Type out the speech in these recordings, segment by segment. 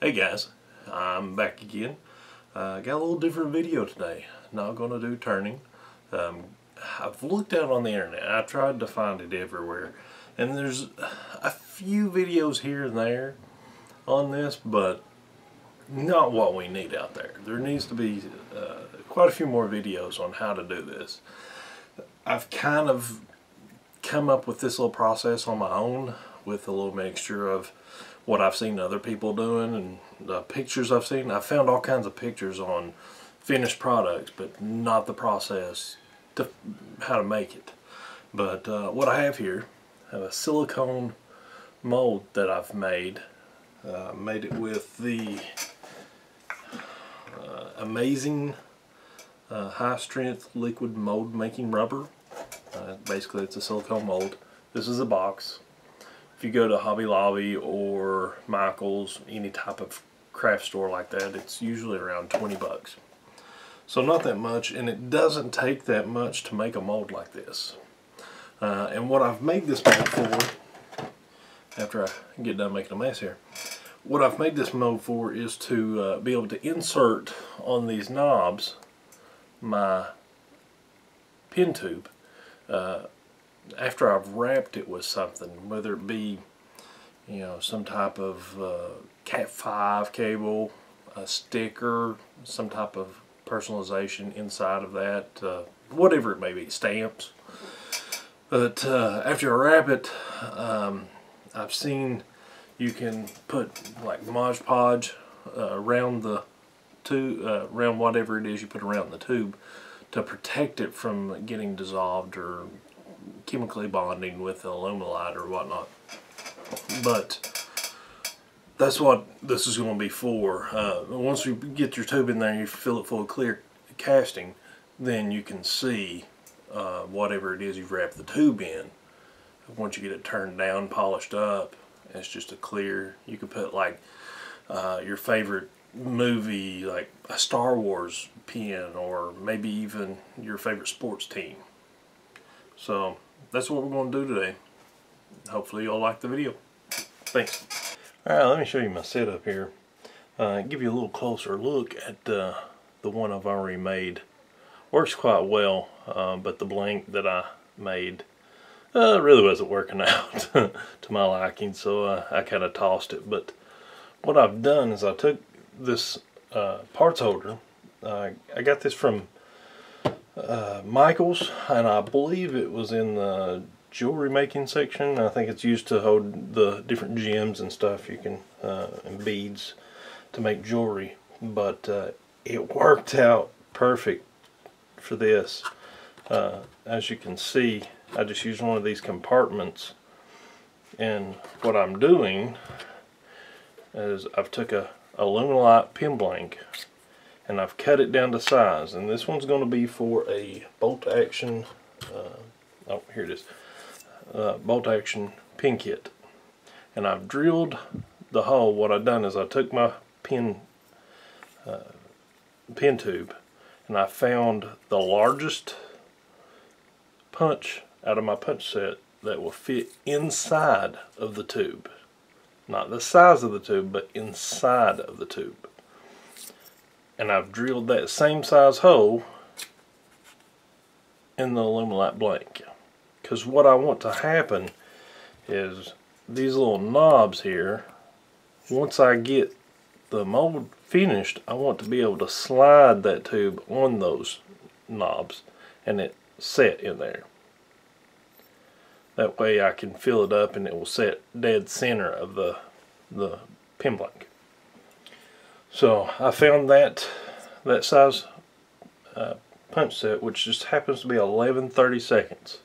Hey guys, I'm back again. Got a little different video today. Not going to do turning. I've looked out on the internet. I tried to find it everywhere. And there's a few videos here and there on this, but not what we need out there. There needs to be quite a few more videos on how to do this. I've kind of come up with this little process on my own with a little mixture of what I've seen other people doing and the pictures I've seen. I've found all kinds of pictures on finished products, but not the process to how to make it. But what I have here, I have a silicone mold that I've made. Made it with the amazing high strength liquid mold making rubber. Basically it's a silicone mold. This is a box. If you go to Hobby Lobby or Michael's, any type of craft store like that, it's usually around 20 bucks. So not that much, and it doesn't take that much to make a mold like this. And what I've made this mold for, after I get done making a mess here, what I've made this mold for is to be able to insert on these knobs my pin tube. After I've wrapped it with something, whether it be, you know, some type of Cat 5 cable, a sticker, some type of personalization inside of that, whatever it may be, stamps. But after I wrap it, I've seen you can put like Mod Podge around the tube, around whatever it is you put around the tube to protect it from getting dissolved or chemically bonding with aluminite or whatnot. But that's what this is going to be for. Once you get your tube in there and you fill it full of clear casting, then you can see whatever it is you've wrapped the tube in. Once you get it turned down, polished up, it's just a clear. You could put like your favorite movie, like a Star Wars pin, or maybe even your favorite sports team. So that's what we're going to do today. Hopefully you'll like the video. Thanks. Alright, let me show you my setup here. Give you a little closer look at the one I've already made. Works quite well, but the blank that I made really wasn't working out to my liking, so I kind of tossed it. But what I've done is I took this parts holder. I got this from Michael's, and I believe it was in the jewelry making section. I think it's used to hold the different gems and stuff you can and beads to make jewelry, but it worked out perfect for this. As you can see, I just used one of these compartments, and what I'm doing is I've took a aluminite pin blank and I've cut it down to size, and this one's going to be for a bolt action oh, here it is, bolt action pin kit. And I've drilled the hole. What I've done is I took my pin tube and I found the largest punch out of my punch set that will fit inside of the tube. Not the size of the tube, but inside of the tube. And I've drilled that same size hole in the aluminite blank. Because what I want to happen is these little knobs here, once I get the mold finished, I want to be able to slide that tube on those knobs and it set in there. That way I can fill it up and it will set dead center of the pin blank. So I found that size punch set, which just happens to be 11/32,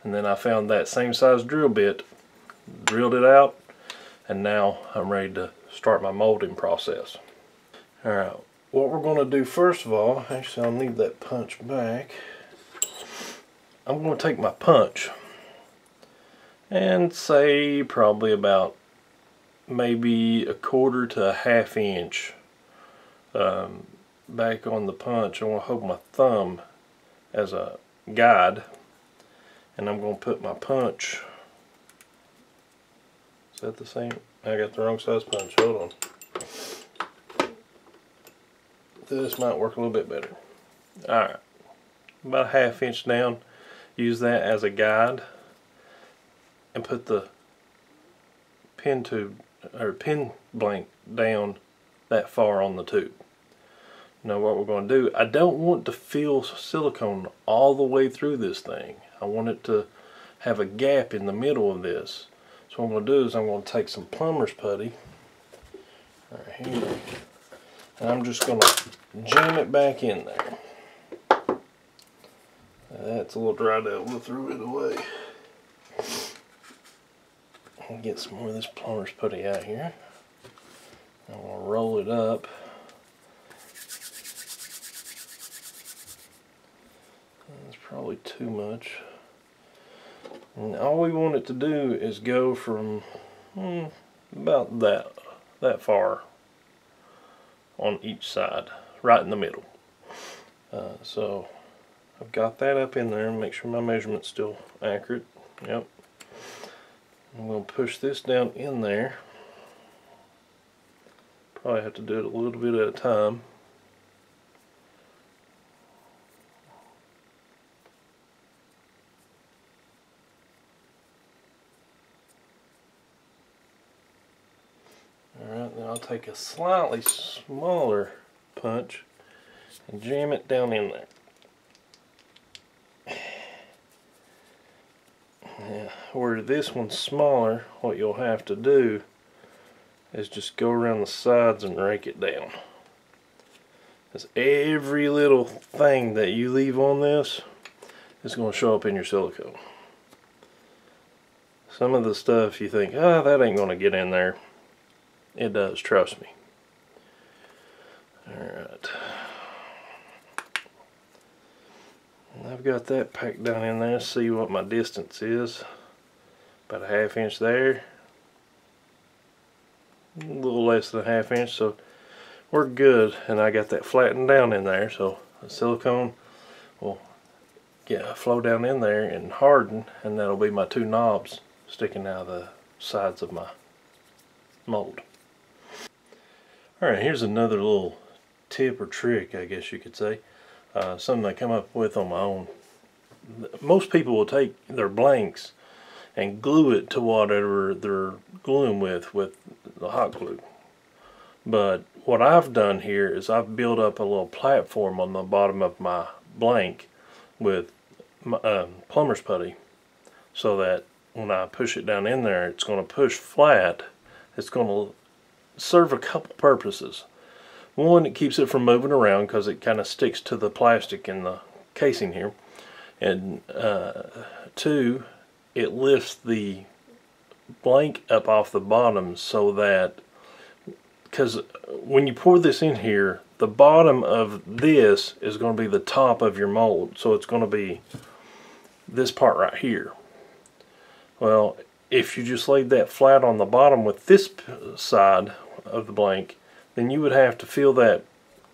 and then I found that same size drill bit, drilled it out, and now I'm ready to start my molding process. Alright, what we're going to do first of all, actually I'll need that punch back. I'm going to take my punch and say probably about maybe 1/4 to 1/2 inch back on the punch. I'm going to hold my thumb as a guide, and I'm going to put my punch. Is that the same? I got the wrong size punch. Hold on. This might work a little bit better. Alright, about a 1/2 inch down. Use that as a guide and put the pin tube or pin blank down that far on the tube. Now what we're going to do, I don't want to fill silicone all the way through this thing. I want it to have a gap in the middle of this. So what I'm going to do is I'm going to take some plumber's putty right here, and I'm just going to jam it back in there. That's a little dried out. We'll throw it away. I'll get some more of this plumber's putty out here. I'm going to roll it up. That's probably too much. And all we want it to do is go from about that far on each side, right in the middle. So I've got that up in there and make sure my measurement's still accurate. Yep. I'm going to push this down in there. Probably have to do it a little bit at a time. Alright, then I'll take a slightly smaller punch and jam it down in there. Now, where this one's smaller, what you'll have to do is just go around the sides and rake it down. Because every little thing that you leave on this is going to show up in your silicone. Some of the stuff you think, oh, that ain't going to get in there. It does, trust me. Alright. I've got that packed down in there. See what my distance is. About a 1/2 inch there. A little less than a 1/2 inch, so we're good. And I got that flattened down in there, so the silicone will flow down in there and harden, and that'll be my 2 knobs sticking out of the sides of my mold. Alright, here's another little tip or trick, I guess you could say. Something I come up with on my own. Most people will take their blanks and glue it to whatever they're gluing with the hot glue. But what I've done here is I've built up a little platform on the bottom of my blank with plumber's putty, so that when I push it down in there, it's going to push flat. It's going to serve a couple purposes. One, it keeps it from moving around because it kind of sticks to the plastic in the casing here. And 2, it lifts the blank up off the bottom, so that, because when you pour this in here, the bottom of this is going to be the top of your mold. So it's going to be this part right here. Well, if you just laid that flat on the bottom with this side of the blank, then you would have to fill that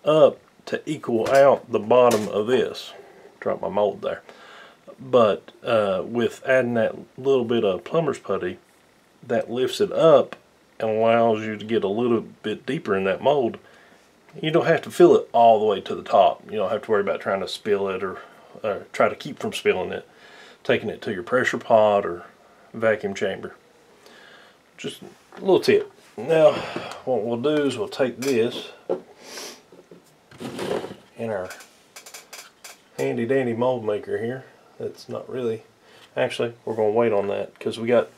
up to equal out the bottom of this. Drop my mold there. But with adding that little bit of plumber's putty, that lifts it up and allows you to get a little bit deeper in that mold. You don't have to fill it all the way to the top. You don't have to worry about trying to spill it or try to keep from spilling it, taking it to your pressure pot or vacuum chamber. Just a little tip. Now what we'll do is we'll take this in our handy dandy mold maker here. That's not really, actually we're going to wait on that, because we got,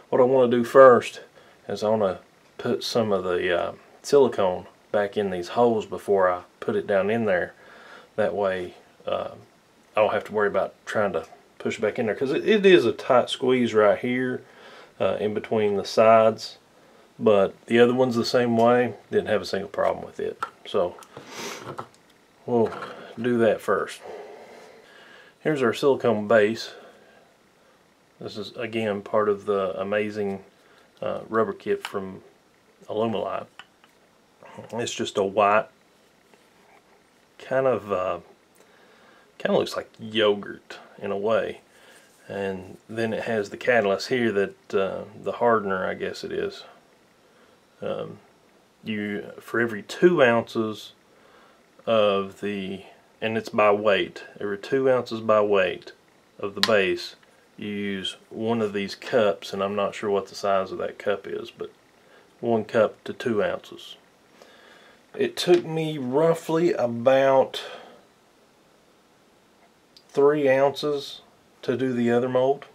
what I want to do first is I want to put some of the silicone back in these holes before I put it down in there. That way I don't have to worry about trying to push it back in there, because it is a tight squeeze right here in between the sides. But the other one's the same way, didn't have a single problem with it. So we'll do that first. Here's our silicone base. This is again part of the amazing rubber kit from Alumilite. It's just a white, kind of looks like yogurt in a way. And then it has the catalyst here that the hardener, I guess it is. for every 2 ounces of the, and it's by weight, every 2 ounces by weight of the base, you use one of these cups, and I'm not sure what the size of that cup is, but 1 cup to 2 ounces. It took me roughly about 3 ounces to do the other mold.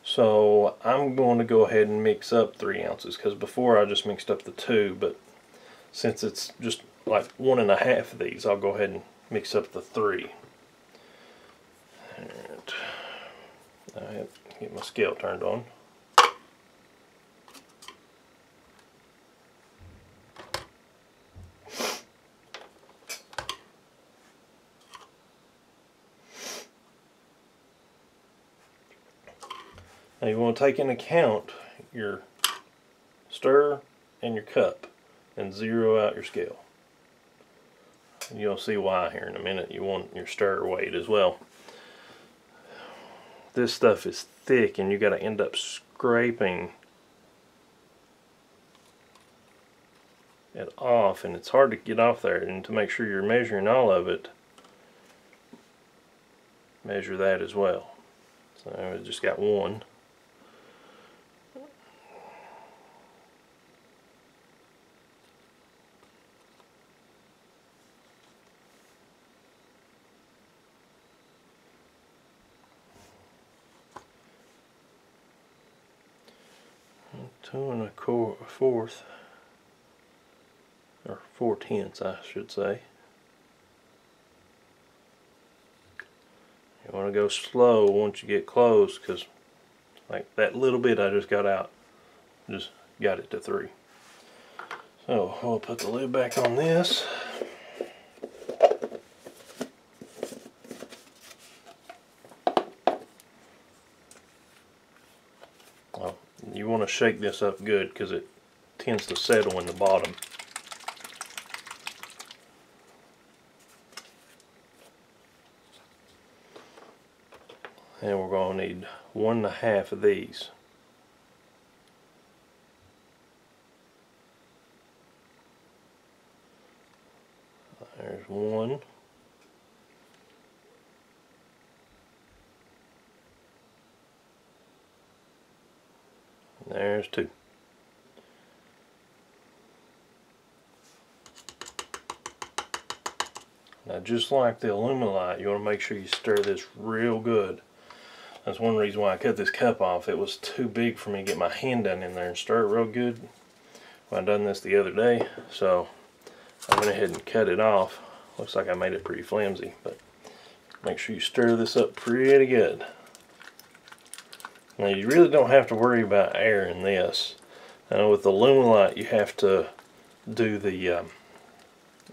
So I'm going to go ahead and mix up 3 ounces, because before I just mixed up the 2, but since it's just like 1.5 of these, I'll go ahead and mix up the 3. And I have to get my scale turned on. Now you want to take into account your stir and your cup and zero out your scale. And you'll see why here in a minute. You want your stir weight as well. This stuff is thick and you got to end up scraping it off, and it's hard to get off there. And to make sure you're measuring all of it, measure that as well. So I just got 1. Two and a fourth, or 4/10, I should say. You want to go slow once you get close, because like that little bit I just got out, just got it to 3. So we'll put the lid back on this. You want to shake this up good, because it tends to settle in the bottom. And we're going to need 1.5 of these. There's 1. There's 2. Now, just like the Alumilite, you want to make sure you stir this real good. That's one reason why I cut this cup off. It was too big for me to get my hand down in there and stir it real good. Well, I done this the other day, so I went ahead and cut it off. Looks like I made it pretty flimsy, but make sure you stir this up pretty good. Now, you really don't have to worry about air in this. With the Alumilite, you have to do the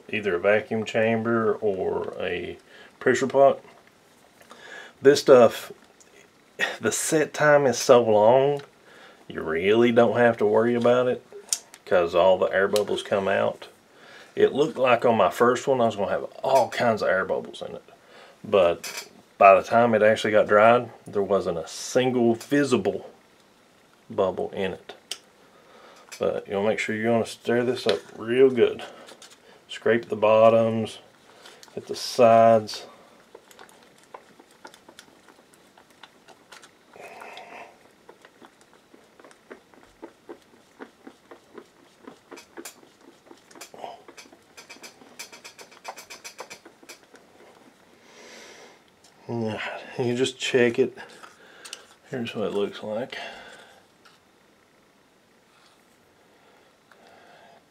either a vacuum chamber or a pressure pot. This stuff, the set time is so long, you really don't have to worry about it, because all the air bubbles come out. It looked like on my first one I was going to have all kinds of air bubbles in it, but by the time it actually got dried, there wasn't a single visible bubble in it. But you'll make sure you want to stir this up real good. Scrape the bottoms, hit the sides. You just check it. Here's what it looks like.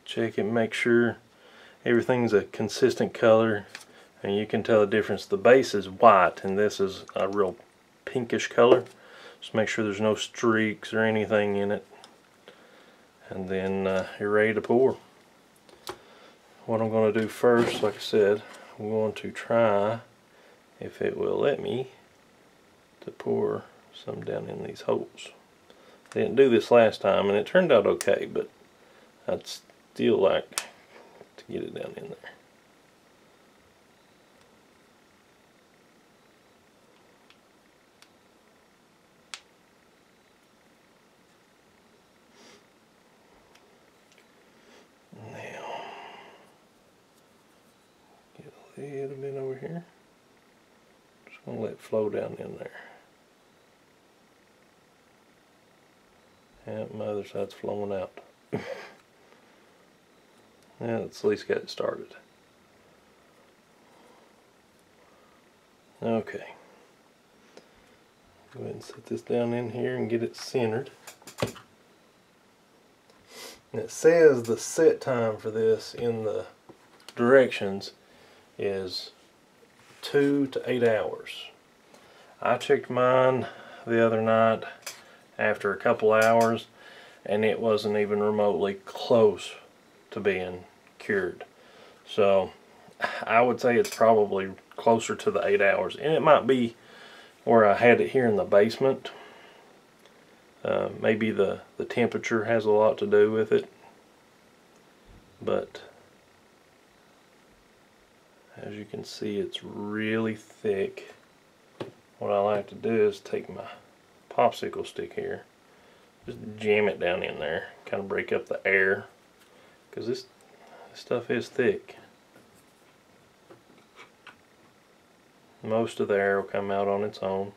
Check it, make sure everything's a consistent color, and you can tell the difference. The base is white and this is a real pinkish color. Just make sure there's no streaks or anything in it, and then you're ready to pour. What I'm going to do first, like I said, I'm going to try, if it will let me, to pour some down in these holes. I didn't do this last time and it turned out okay, but I'd still like to get it down in there. a little bit over here. Just gonna let it flow down in there. And my other side's flowing out. Now it's at least got it started. Okay. Go ahead and set this down in here and get it centered. And it says the set time for this in the directions is 2 to 8 hours. I checked mine the other night after a couple hours and it wasn't even remotely close to being cured. So I would say it's probably closer to the 8 hours, and it might be where I had it here in the basement. Maybe the temperature has a lot to do with it, but as you can see, it's really thick. What I like to do is take my popsicle stick here, just jam it down in there, kind of break up the air, because this stuff is thick. Most of the air will come out on its own.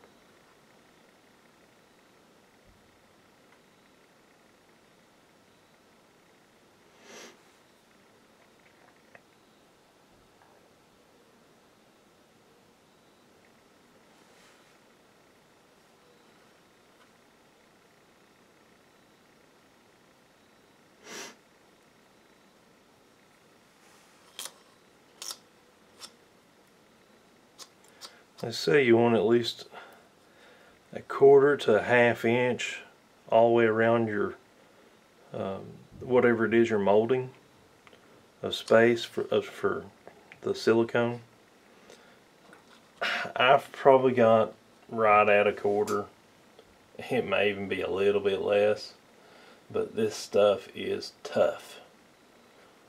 They say you want at least a 1/4 to a 1/2 inch all the way around your whatever it is you're molding of space for the silicone. I've probably got right at a 1/4. It may even be a little bit less, but this stuff is tough.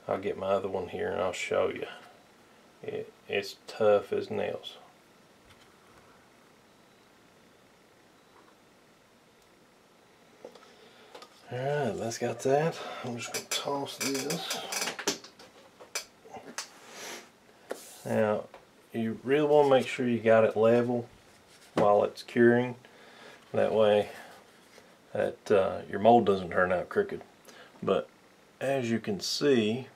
I'll get my other one here and I'll show you. It's tough as nails. Alright, that's got that. I'm just going to toss this. Now, you really want to make sure you got it level while it's curing. That way that your mold doesn't turn out crooked. But as you can see,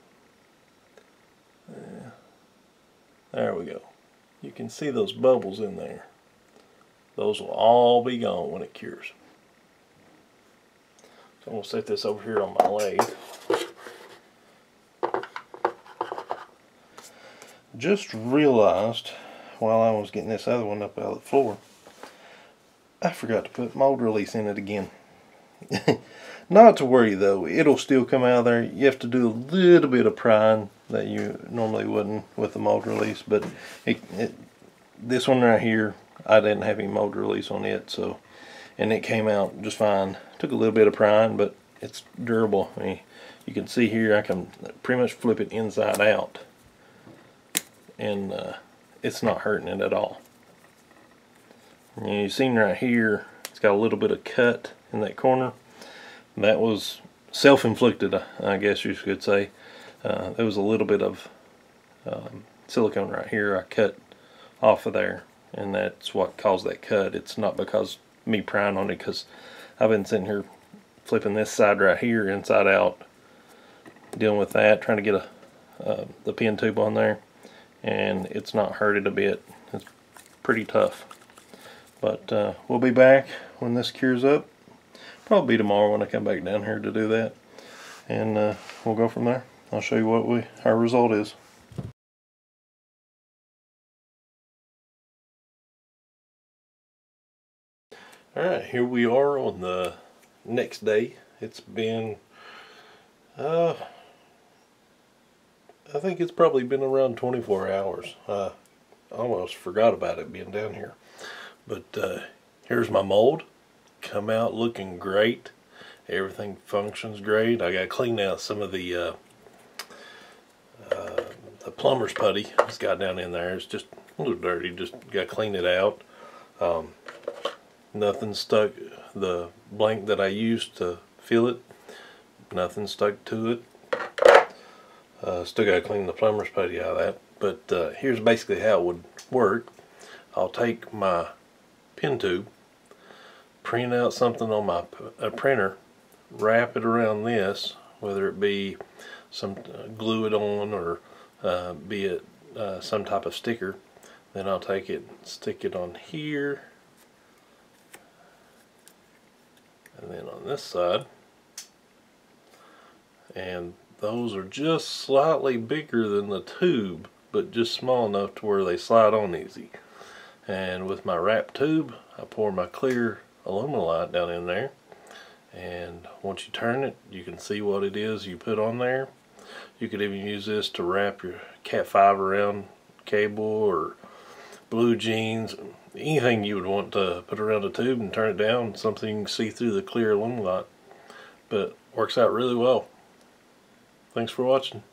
there we go. You can see those bubbles in there. Those will all be gone when it cures. So I'm going to set this over here on my lathe. Just realized while I was getting this other one up out of the floor, I forgot to put mold release in it again. Not to worry though, it'll still come out of there. You have to do a little bit of prying that you normally wouldn't with the mold release, but this one right here, I didn't have any mold release on it, so, and it came out just fine. Took a little bit of prying, but it's durable. I mean, you can see here I can pretty much flip it inside out, and it's not hurting it at all. And you see right here, it's got a little bit of cut in that corner. That was self-inflicted, I guess you could say. There was a little bit of silicone right here I cut off of there, and that's what caused that cut. It's not because me prying on it, because I've been sitting here flipping this side right here inside out, dealing with that, trying to get the pin tube on there, and it's not hurt it a bit. It's pretty tough. But we'll be back when this cures up. Probably tomorrow when I come back down here to do that, and we'll go from there. I'll show you what our result is. Alright, here we are on the next day. It's been, I think it's probably been around 24 hours. I almost forgot about it being down here. But here's my mold. Come out looking great. Everything functions great. I got to clean out some of the plumber's putty that's got down in there. It's just a little dirty. Just got to clean it out. Nothing stuck. The blank that I used to fill it, nothing stuck to it. Still got to clean the plumber's putty out of that. But here's basically how it would work. I'll take my pin tube, print out something on my printer, wrap it around this, whether it be some glue it on or be it some type of sticker. Then I'll take it, stick it on here, and then on this side. And those are just slightly bigger than the tube, but just small enough to where they slide on easy. And with my wrap tube, I pour my clear Alumilite down in there, and once you turn it, you can see what it is you put on there. You could even use this to wrap your Cat 5 around cable or blue jeans, anything you would want to put around a tube and turn it down, something you can see through the clear Alumilite. But works out really well. Thanks for watching.